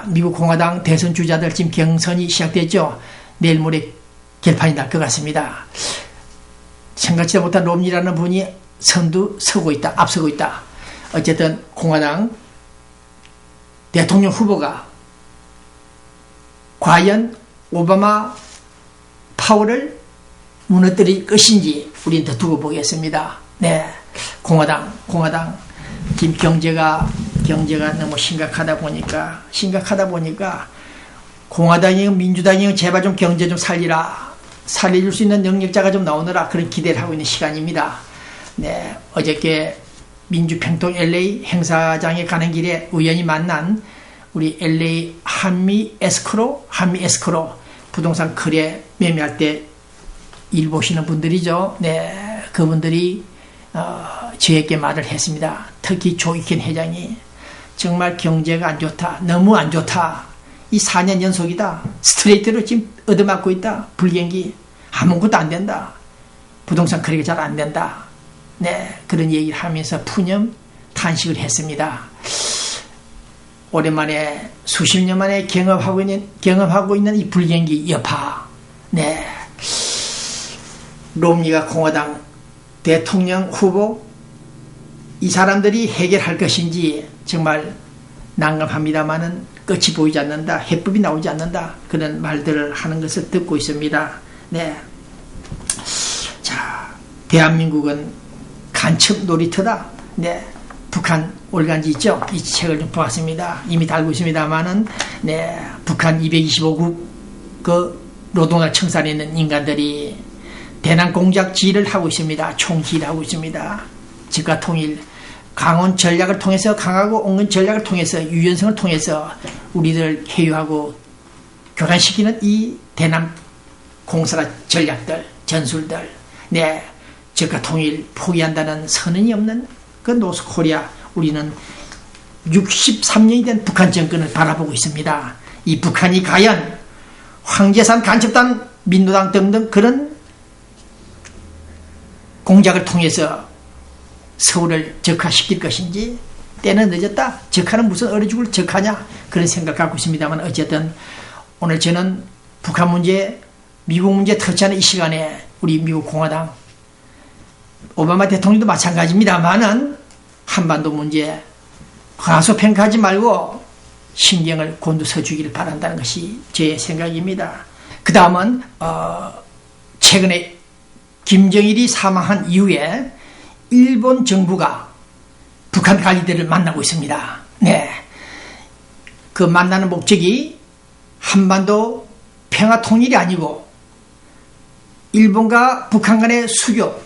미국 공화당 대선 주자들 지금 경선이 시작됐죠. 내일 모레 결판이 날 것 같습니다. 생각지도 못한 롬니라는 분이 앞서고 있다. 어쨌든 공화당 대통령 후보가 과연 오바마 파워를 무너뜨릴 것인지 우리는 더 두고 보겠습니다. 네, 공화당 지금 경제가 너무 심각하다 보니까 공화당이요 민주당이요 제발 좀 경제 좀 살려줄 수 있는 능력자가 좀 나오느라 그런 기대를 하고 있는 시간입니다. 네, 어저께 민주평통 LA 행사장에 가는 길에 우연히 만난 우리 LA 한미 에스크로 부동산 거래 매매할 때 일 보시는 분들이죠. 네, 그분들이 저에게 말을 했습니다. 특히 조익현 회장이 정말 경제가 안 좋다. 너무 안 좋다. 이 4년 연속이다. 스트레이트로 지금 얻어맞고 있다. 불경기 아무것도 안 된다. 부동산 거래가 잘 안 된다. 네, 그런 얘기를 하면서 푸념 탄식을 했습니다. 오랜만에 수십 년 만에 경험하고 있는 이 불경기 여파. 네, 롬니가 공화당 대통령 후보 이 사람들이 해결할 것인지 정말 난감합니다마는 끝이 보이지 않는다. 해법이 나오지 않는다. 그런 말들을 하는 것을 듣고 있습니다. 네, 자, 대한민국은 간첩 놀이터다. 네, 북한 올간지 있죠. 이 책을 좀 보았습니다. 이미 달고 있습니다만은 네, 북한 225국 그 노동을 청산해 있는 인간들이 대남 공작지휘를 하고 있습니다. 총지휘를 하고 있습니다. 즉각 통일, 강원 전략을 통해서 강하고 옹근 전략을 통해서 유연성을 통해서 우리들 회유하고 교란시키는 이 대남 공사라 전략들, 전술들, 네, 즉각 통일 포기한다는 선언이 없는 그 노스코리아, 우리는 63년이 된 북한 정권을 바라보고 있습니다. 이 북한이 과연 황제산 간첩단, 민노당 등등 그런 공작을 통해서 서울을 적화시킬 것인지 때는 늦었다. 적화는 무슨 얼어 죽을 적화냐 그런 생각을 갖고 있습니다만 어쨌든 오늘 저는 북한 문제, 미국 문제 터치하는 이 시간에 우리 미국 공화당 오바마 대통령도 마찬가지입니다만은 한반도 문제 과소평가하지 말고 신경을 곤두서 주기를 바란다는 것이 제 생각입니다. 그 다음은 최근에 김정일이 사망한 이후에 일본 정부가 북한 관리들을 만나고 있습니다. 네, 그 만나는 목적이 한반도 평화 통일이 아니고 일본과 북한 간의 수교,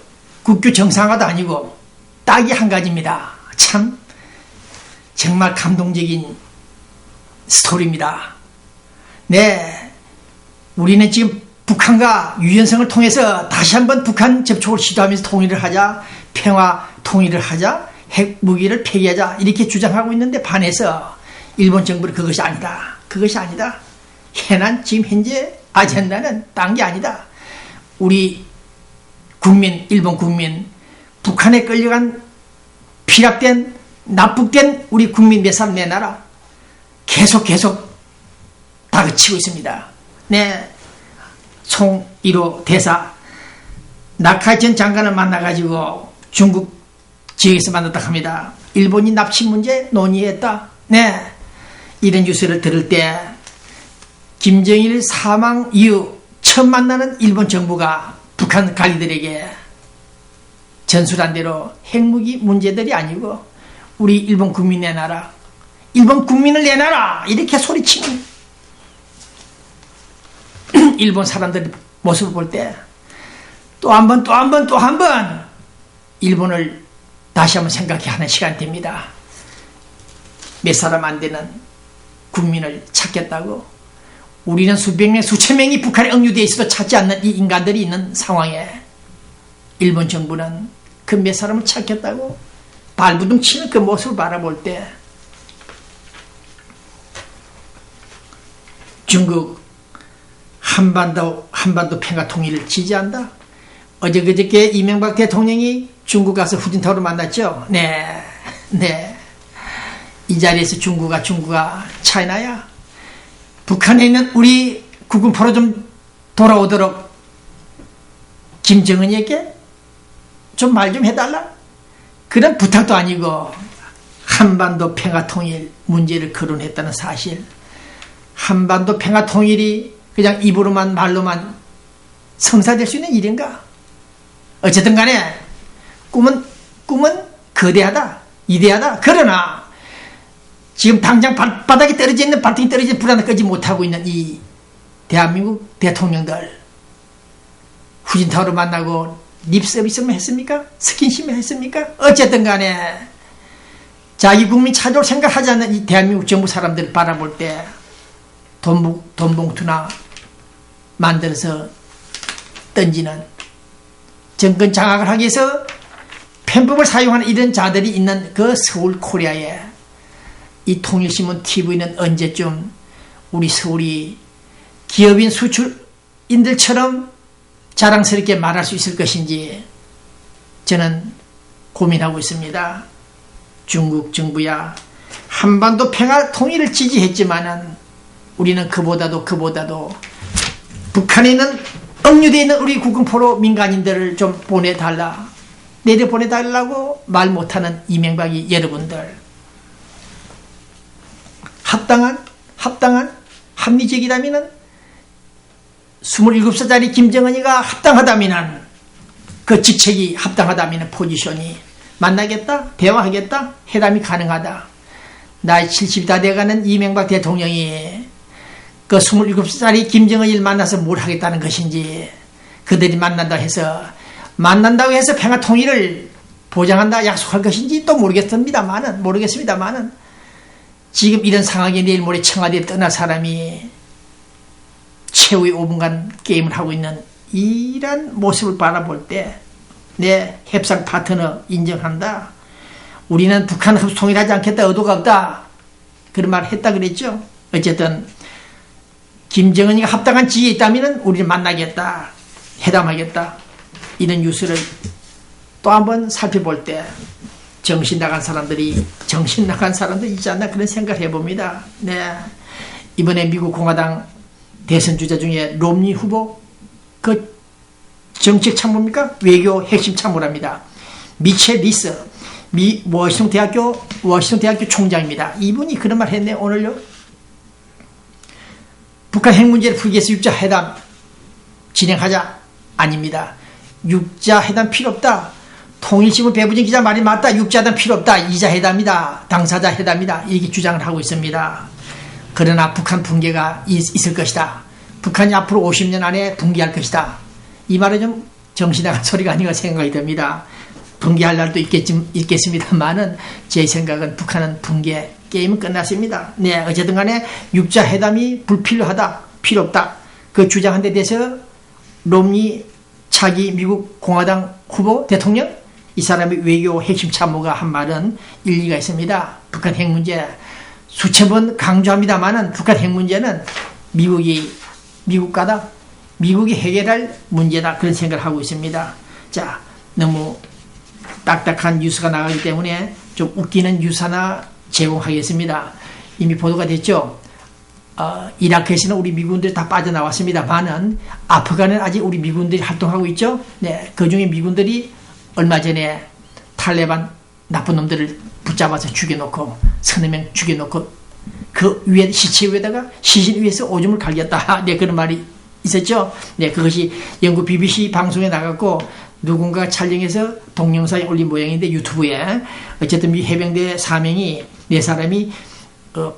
국교 정상화도 아니고 딱이 한 가지입니다. 참 정말 감동적인 스토리입니다. 네, 우리는 지금 북한과 유연성을 통해서 다시 한번 북한 접촉을 시도하면서 통일을 하자, 평화 통일을 하자, 핵 무기를 폐기하자 이렇게 주장하고 있는데 반해서 일본 정부는 그것이 아니다. 현안 지금 현재 아젠다는 딴 게 아니다. 우리 국민, 일본 국민, 북한에 끌려간 피락된 납북된 우리 국민 몇 사람 내놔라. 계속 다그치고 있습니다. 네, 송 1호 대사 나카이 전 장관을 만나가지고 중국 지역에서 만났다 합니다. 일본이 납치 문제 논의했다. 네, 이런 뉴스를 들을 때 김정일 사망 이후 처음 만나는 일본 정부가 북한 관리들에게 전술한 대로 핵무기 문제들이 아니고 우리 일본 국민 내놔라. 일본 국민을 내놔라. 이렇게 소리치는 일본 사람들 모습을 볼 때 또 한 번 일본을 다시 한번 생각해 하는 시간이 됩니다. 몇 사람 안 되는 국민을 찾겠다고 우리는 수백 명, 수천 명이 북한에 억류되어 있어도 찾지 않는 이 인간들이 있는 상황에 일본 정부는 그 몇 사람을 찾겠다고 발부둥 치는 그 모습을 바라볼 때 중국 한반도 평화 통일을 지지한다. 어저께 이명박 대통령이 중국 가서 후진타오를 만났죠. 네. 이 자리에서 중국아 차이나야 북한에 있는 우리 국군포로 좀 돌아오도록 김정은에게 좀 말 좀 해달라. 그런 부탁도 아니고 한반도 평화통일 문제를 거론했다는 사실. 한반도 평화통일이 그냥 입으로만 말로만 성사될 수 있는 일인가? 어쨌든 간에 꿈은 거대하다, 이대하다. 그러나 지금 당장 바닥에 떨어져 있는 발등에 떨어진 불 하나 끄지 못하고 있는 이 대한민국 대통령들 후진타오를 만나고 립서비스만 했습니까? 스킨십만 했습니까? 어쨌든 간에 자기 국민 찾아올 생각하지 않는 이 대한민국 정부 사람들을 바라볼 때 돈봉투나 만들어서 던지는 정권 장악을 하기 위해서 편법을 사용하는 이런 자들이 있는 그 서울 코리아에 이 통일신문 TV는 언제쯤 우리 서울이 기업인 수출인들처럼 자랑스럽게 말할 수 있을 것인지 저는 고민하고 있습니다. 중국 정부야 한반도 평화 통일을 지지했지만은 우리는 그보다도 북한에 있는 억류되어 있는 우리 국군포로 민간인들을 좀 보내달라, 내려보내달라고 말 못하는 이명박이 여러분들, 합당한 합리적이라면은 27살짜리 김정은이가 합당하다면은 그 직책이 합당하다면은 포지션이 만나겠다, 대화하겠다, 회담이 가능하다. 나이 70이 다 돼가는 이명박 대통령이 그 27살이 김정은이를 만나서 뭘 하겠다는 것인지, 그들이 만난다고 해서 평화 통일을 보장한다 약속할 것인지 또 모르겠습니다만은 지금 이런 상황에 내일 모레 청와대에 떠날 사람이 최후의 5분간 게임을 하고 있는 이런 모습을 바라볼 때 내 협상 파트너 인정한다. 우리는 북한 통일하지 않겠다, 의도가 없다, 그런 말을 했다 그랬죠. 어쨌든 김정은이가 합당한 지위에 있다면 우리를 만나겠다, 회담하겠다, 이런 뉴스를 또 한번 살펴볼 때 정신 나간 사람들이 있지 않나 그런 생각을 해봅니다. 네, 이번에 미국 공화당 대선 주자 중에 롬니 후보, 그 정책 참모입니까? 외교 핵심 참모랍니다. 미첼 리스, 워싱턴 대학교 총장입니다. 이분이 그런 말 했네요. 오늘요. 북한 핵 문제를 풀기 위해서 6자 회담 진행하자. 아닙니다. 6자 회담 필요 없다. 통일신문 배부진 기자 말이 맞다. 6자 회담 필요 없다. 2자 회담이다. 당사자 회담이다. 이렇게 주장을 하고 있습니다. 그러나 북한 붕괴가 있을 것이다. 북한이 앞으로 50년 안에 붕괴할 것이다. 이 말은 좀 정신나간 소리가 아닌가 생각이 듭니다. 붕괴할 날도 있겠습니다만은 제 생각은 북한은 붕괴 게임은 끝났습니다. 네, 어쨌든 간에 6자 회담이 불필요하다, 필요 없다, 그 주장한 데 대해서 롬니 차기 미국 공화당 후보 대통령, 이 사람의 외교 핵심 참모가 한 말은 일리가 있습니다. 북한 핵 문제 수천 번 강조합니다만은 북한 핵 문제는 미국이 해결할 문제다, 그런 생각을 하고 있습니다. 자, 너무 딱딱한 뉴스가 나가기 때문에 좀 웃기는 뉴스 하나 제공하겠습니다. 이미 보도가 됐죠. 이라크에서는 우리 미군들이 다 빠져나왔습니다만은 아프간은 아직 우리 미군들이 활동하고 있죠. 네, 그 중에 미군들이 얼마 전에 탈레반 나쁜 놈들을 붙잡아서 죽여놓고 서너 명 죽여놓고 그 위에 시체 위에다가 시신 위에서 오줌을 갈겼다. 네, 그런 말이 있었죠. 네, 그것이 영국 BBC 방송에 나갔고 누군가 촬영해서 동영상에 올린 모양인데 유튜브에 어쨌든 미 해병대 4명이 4사람이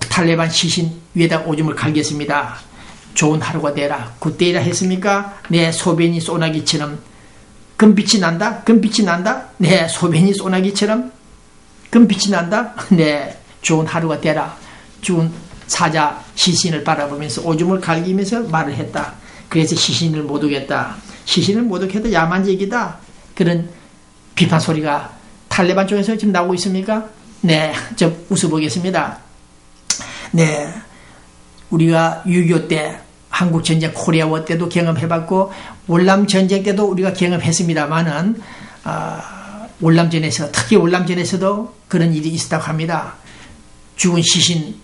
탈레반 시신 위에다 오줌을 갈겼습니다. 좋은 하루가 되라. 굿데이라 했습니까? 네, 소변이 소나기처럼 금빛이 난다. 네, 소변이 소나기처럼 금빛이 난다. 네, 좋은 하루가 되라. 죽은 사자 시신을 바라보면서 오줌을 갈기면서 말을 했다. 그래서 시신을 못 오겠다. 시신을 못 오겠다. 야만적이다. 그런 비판 소리가 탈레반 쪽에서 지금 나오고 있습니까? 네, 좀 웃어보겠습니다. 네, 우리가 6.25 때 한국전쟁 코리아워 때도 경험해봤고 월남전쟁 때도 우리가 경험했습니다만은 월남전에서 특히 월남전에서도 그런 일이 있었다고 합니다. 죽은 시신,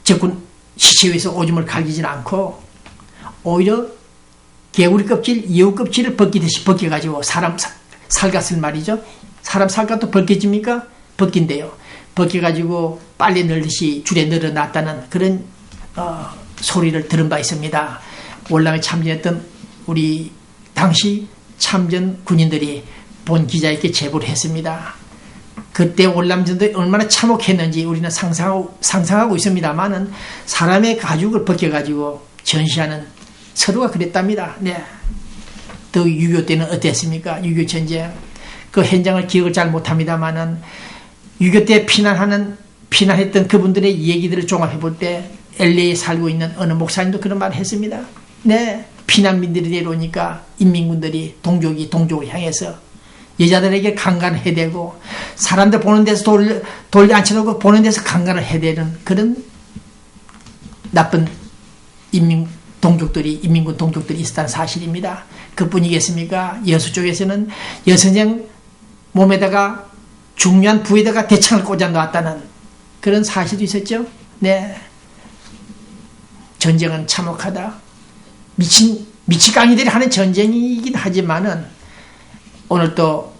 적군 시체 위에서 오줌을 갈기진 않고 오히려 개구리 껍질, 여우 껍질을 벗기듯이 벗겨가지고 사람 살갗을 말이죠. 사람 살갗도 벗겨집니까? 벗긴대요. 벗겨가지고 빨래 넣듯이 줄에 늘어놨다는 그런 소리를 들은 바 있습니다. 월남에 참전했던 우리 당시 참전 군인들이 본 기자에게 제보를 했습니다. 그때 월남전도 얼마나 참혹했는지 우리는 상상하고 있습니다만은 사람의 가죽을 벗겨가지고 전시하는 서로가 그랬답니다. 네. 또 6.25 때는 어땠습니까? 6.25 전쟁. 그 현장을 기억을 잘 못합니다만은 6.25 때 피난했던 그분들의 얘기들을 종합해 볼 때 LA에 살고 있는 어느 목사님도 그런 말을 했습니다. 네. 피난민들이 내려오니까 인민군들이 동족을 향해서 여자들에게 강간을 해대고 사람들 보는 데서 돌려 앉혀놓고 보는 데서 강간을 해대는 그런 나쁜 인민군 동족들이 있었다는 사실입니다. 그뿐이겠습니까? 여수 쪽에서는 여선생 몸에다가 중요한 부에다가 대창을 꽂아 놓았다는 그런 사실도 있었죠. 네. 전쟁은 참혹하다. 미치광이들이 하는 전쟁이긴 하지만은 오늘 또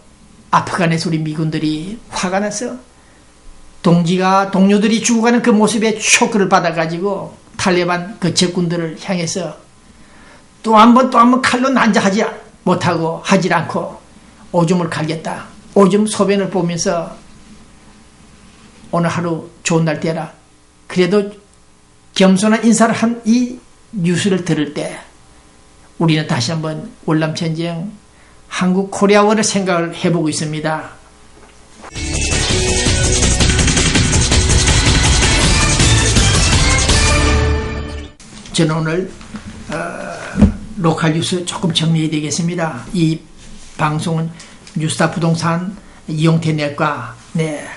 아프간에서 우리 미군들이 화가 나서 동료들이 죽어가는 그 모습에 쇼크를 받아가지고 탈레반 그 적군들을 향해서 또 한 번 칼로 난자하지 못하고 하질 않고 오줌을 갈겠다. 오줌 소변을 보면서 오늘 하루 좋은 날 되라. 그래도 겸손한 인사를 한 이 뉴스를 들을 때 우리는 다시 한번 월남전쟁 한국 코리아워를 생각을 해보고 있습니다. 저는 오늘 로컬 뉴스 조금 정리해야 되겠습니다. 이 방송은 뉴스타 부동산 이용태 내과, 네,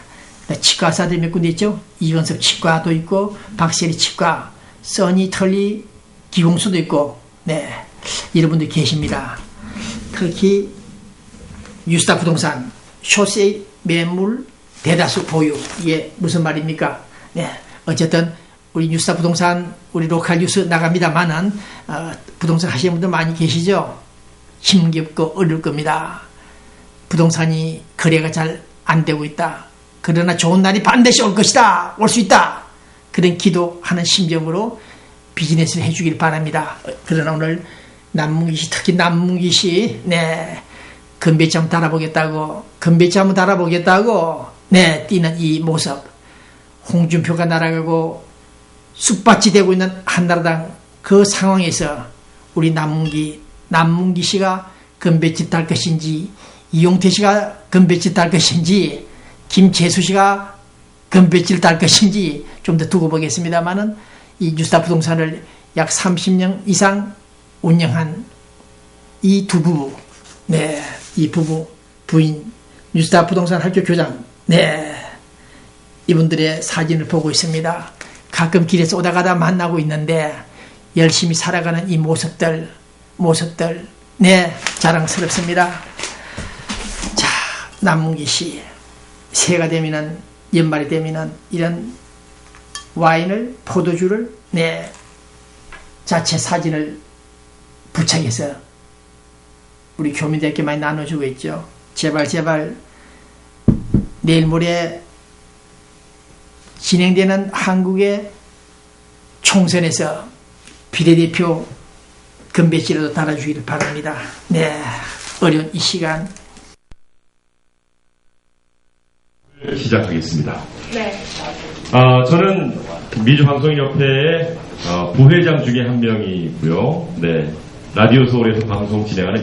치과사들 몇 군데 있죠. 이건섭 치과도 있고 박세리 치과, 써니 털리 기공수도 있고, 네, 이런 분들 계십니다. 특히 뉴스타 부동산 쇼세이 매물 대다수 보유, 이게 무슨 말입니까? 네, 어쨌든 우리 뉴스타 부동산 우리 로컬 뉴스 나갑니다만은 부동산 하시는 분들 많이 계시죠. 힘겹고 어려울 겁니다. 부동산이 거래가 잘 안 되고 있다. 그러나 좋은 날이 반드시 올 것이다. 올 수 있다. 그런 기도하는 심정으로 비즈니스를 해주길 바랍니다. 그러나 오늘 남문기시, 특히 남문기시, 네, 금배지 한번 달아보겠다고, 네, 뛰는 이 모습. 홍준표가 날아가고 쑥밭이 되고 있는 한나라당 그 상황에서 우리 남문기 씨가 금배지 딸 것인지, 이용태 씨가 금배지 딸 것인지, 김재수 씨가 금배지를 딸 것인지 좀 더 두고 보겠습니다만은 이 뉴스타 부동산을 약 30년 이상 운영한 이 두 부부, 네, 이 부인 뉴스타 부동산 학교 교장, 네, 이분들의 사진을 보고 있습니다. 가끔 길에서 오다 가다 만나고 있는데 열심히 살아가는 이 모습들, 네, 자랑스럽습니다. 자, 남문기 씨, 새해가 되면은, 연말이 되면은 이런 와인을, 포도주를, 네, 자체 사진을 부착해서 우리 교민들께 많이 나눠주고 있죠. 제발 내일 모레 진행되는 한국의 총선에서 비례대표 금배지라도 달아주기를 바랍니다. 네, 어려운 이 시간 시작하겠습니다. 네. 저는 민주방송협회의 부회장 중에 한 명이고요. 네, 라디오 서울에서 방송 진행하는